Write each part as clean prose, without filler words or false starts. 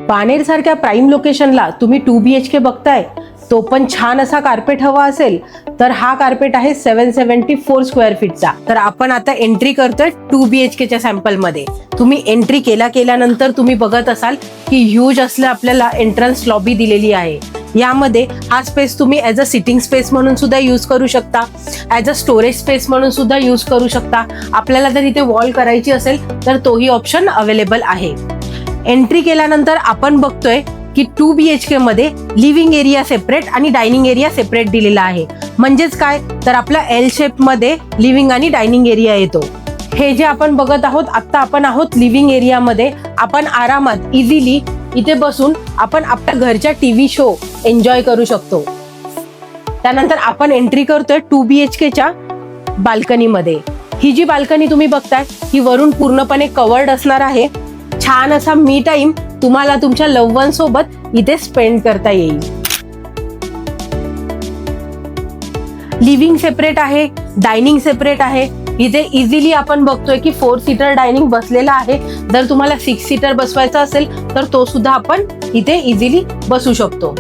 बाणेर सारख्या प्राईम लोकेशनला तुम्ही 2 BHK बघताय, तो पण छान असा कार्पेट हवा असेल तर हा कार्पेट आहे 774 स्क्वेअर फीटचा. तर आपण आता एंट्री करतोय 2 BHKच्या सॅम्पल मध्ये. तुम्ही एंट्री केल्यानंतर तुम्ही बघत असाल की ह्यूज असलं आपल्याला एंट्रन्स लॉबी दिलेली आहे. यामध्ये हा स्पेस तुम्ही ॲज अ सिटिंग स्पेस म्हणून सुद्धा यूज करू शकता, ॲज अ स्टोरेज स्पेस म्हणून सुद्धा यूज करू शकता. आपल्याला जर इथे वॉल करायची असेल तर तोही ऑप्शन अवेलेबल आहे. एंट्री केल्यानंतर आपण बघतोय की 2 BHK मध्ये लिव्हिंग एरिया सेपरेट आणि डायनिंग एरिया सेपरेट दिलेला आहे. म्हणजेच काय तर आपला एल शेप मध्ये लिव्हिंग आणि डायनिंग एरिया येतो. हे जे आपण बघत आहोत आता आपण आहोत लिव्हिंग एरिया मध्ये. आपण आरामात इझिली इथे बसून आपण आपल्या घरच्या टीव्ही शो एन्जॉय करू शकतो. त्यानंतर आपण एंट्री करतोय 2 BHKच्या बाल्कनी मध्ये. ही जी बाल्कनी तुम्ही बघताय ही वरून पूर्णपणे कवर्ड असणार आहे. छान असा मी टाइम तुम्हाला तुमच्या लव्ह वन सोबत इथे स्पेंड करता येईल. लिव्हिंग सेपरेट आहे, डायनिंग सेपरेट आहे. इथे इझिली आपण बघतोय की 4 सीटर डायनिंग बसलेला आहे. जर तुम्हाला 6 सीटर बसवायचा असेल तर तो सुद्धा आपण इथे इझिली बसू शकतो.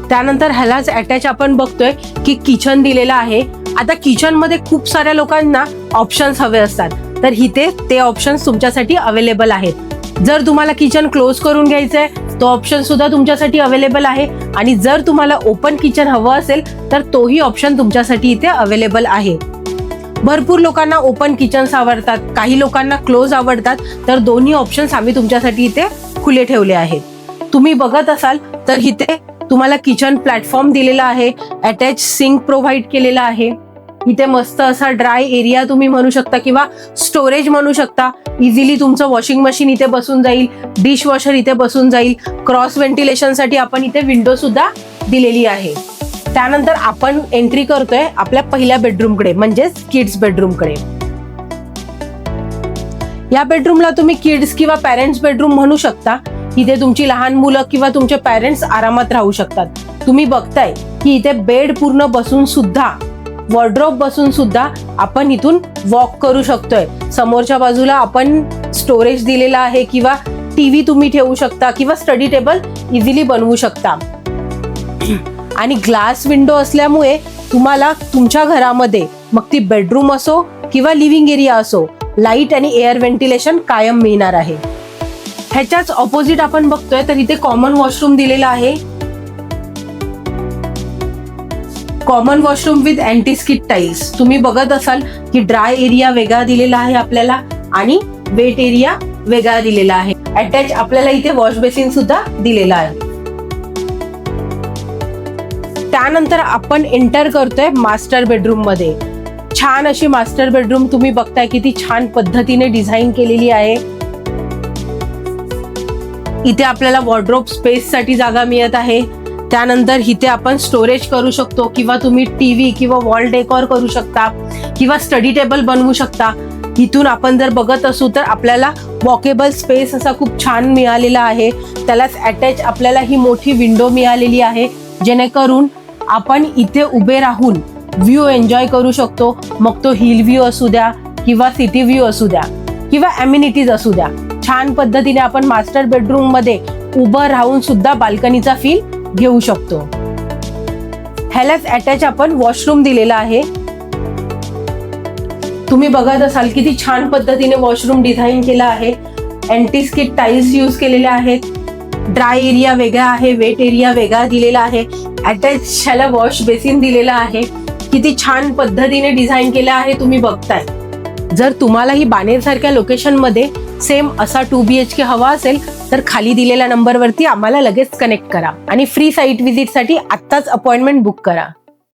त्यानंतर ह्यालाच अटॅच आपण बघतोय की किचन दिलेला आहे. आता किचन मध्ये खूप साऱ्या लोकांना ऑप्शन्स हवे असतात, तर इथे ते ऑप्शन्स तुमच्यासाठी अवेलेबल आहेत. जर तुम्हाला किचन क्लोज करून घ्यायचंय तो ऑप्शन सुद्धा तुमच्यासाठी अवेलेबल आहे. आणि जर तुम्हाला ओपन किचन हवं असेल तर तोही ऑप्शन तुमच्यासाठी इथे अवेलेबल आहे. भरपूर लोकांना ओपन किचन्स आवडतात, काही लोकांना क्लोज आवडतात, तर दोन्ही ऑप्शन्स आम्ही तुमच्यासाठी इथे खुले ठेवले आहेत. तुम्ही बघत असाल तर इथे तुम्हाला किचन प्लॅटफॉर्म दिलेला आहे, अटॅच सिंक प्रोव्हाइड केलेला आहे. इथे मस्त असा ड्राय एरिया तुम्ही म्हणू शकता किंवा स्टोरेज म्हणू शकता. इझिली तुमचं वॉशिंग मशीन इथे बसून जाईल, डिश वॉशर इथे बसून जाईल. क्रॉस व्हेंटिलेशनसाठी आपण इथे विंडो सुद्धा दिलेली आहे. त्यानंतर आपण एंट्री करतोय आपल्या पहिल्या बेडरूमकडे म्हणजेच किड्स बेडरूमकडे. या बेडरूमला तुम्ही किड्स किंवा पॅरेंट्स बेडरूम म्हणू शकता. इथे तुमची लहान मुलं किंवा तुमचे पॅरेंट्स आरामात राहू शकतात. तुम्ही बघताय की इथे बेड पूर्ण बसून सुद्धा, वॉर्ड्रोब बसून सुद्धा आपण इथून वॉक करू शकतोय. समोरच्या बाजूला आपण स्टोरेज दिलेला आहे किंवा टीव्ही तुम्ही ठेवू शकता किंवा स्टडी टेबल इझिली बनवू शकता. आणि ग्लास विंडो असल्यामुळे तुम्हाला तुमच्या घरामध्ये मग ती बेडरूम असो किंवा लिव्हिंग एरिया असो, लाईट आणि एअर व्हेंटिलेशन कायम मिळणार आहे. ह्याच्याच ऑपोजिट आपण बघतोय तर इथे कॉमन वॉशरूम दिलेला आहे. Common washroom with anti skid tiles. तुम्ही बघत असाल की ड्राय एरिया वेगळा दिलेला आहे आपल्याला आणि वेट एरिया वेगळा दिलेला आहे. अटॅच आपल्याला इथे वॉश बेसिन सुद्धा दिलेला आहे. त्यानंतर आपण एंटर करतोय मास्टर बेडरूम मध्ये. छान अशी मास्टर बेडरूम तुम्ही बघताय किती छान पद्धतीने डिझाईन केलेली आहे. इथे आपल्याला वॉर्ड्रोब स्पेस साठी जागा मिळत आहे. त्यानंतर इथे आपण स्टोरेज करू शकतो किंवा तुम्ही टीव्ही किंवा वॉल डेकोर करू शकता किंवा स्टडी टेबल बनवू शकता. इथून आपण जर बघत असू तर आपल्याला वॉकेबल स्पेस असा खूप छान मिळालेला आहे. त्यालाच अटॅच आपल्याला ही मोठी विंडो मिळालेली आहे, जेणेकरून आपण इथे उभे राहून व्ह्यू एन्जॉय करू शकतो. मग तो हिल व्ह्यू असू द्या किंवा सिटी व्ह्यू असू द्या किंवा अम्युनिटीज असू द्या. छान पद्धतीने आपण मास्टर बेडरूम मध्ये उभं राहून सुद्धा बाल्कनीचा फील घेऊ शकतो. ह्यालाच अटॅच आपण वॉशरूम दिलेला आहे. तुम्ही बघत असाल किती छान पद्धतीने वॉशरूम डिझाईन केला आहे. अँटी स्किड टाईल्स यूज केलेले आहेत. ड्राय एरिया वेगळा आहे, वेट एरिया वेगळा दिलेला आहे. अटॅच ह्याला वॉश बेसिन दिलेला आहे. किती छान पद्धतीने डिझाईन केलं आहे तुम्ही बघताय. जर तुम्हालाही बाणेर सारख्या लोकेशन मध्ये सेम असा 2 BHK हवा असेल तर खाली दिलेल्या नंबरवरती आम्हाला लगेच कनेक्ट करा आणि फ्री साईट व्हिजिट साठी आत्ताच अपॉइंटमेंट बुक करा.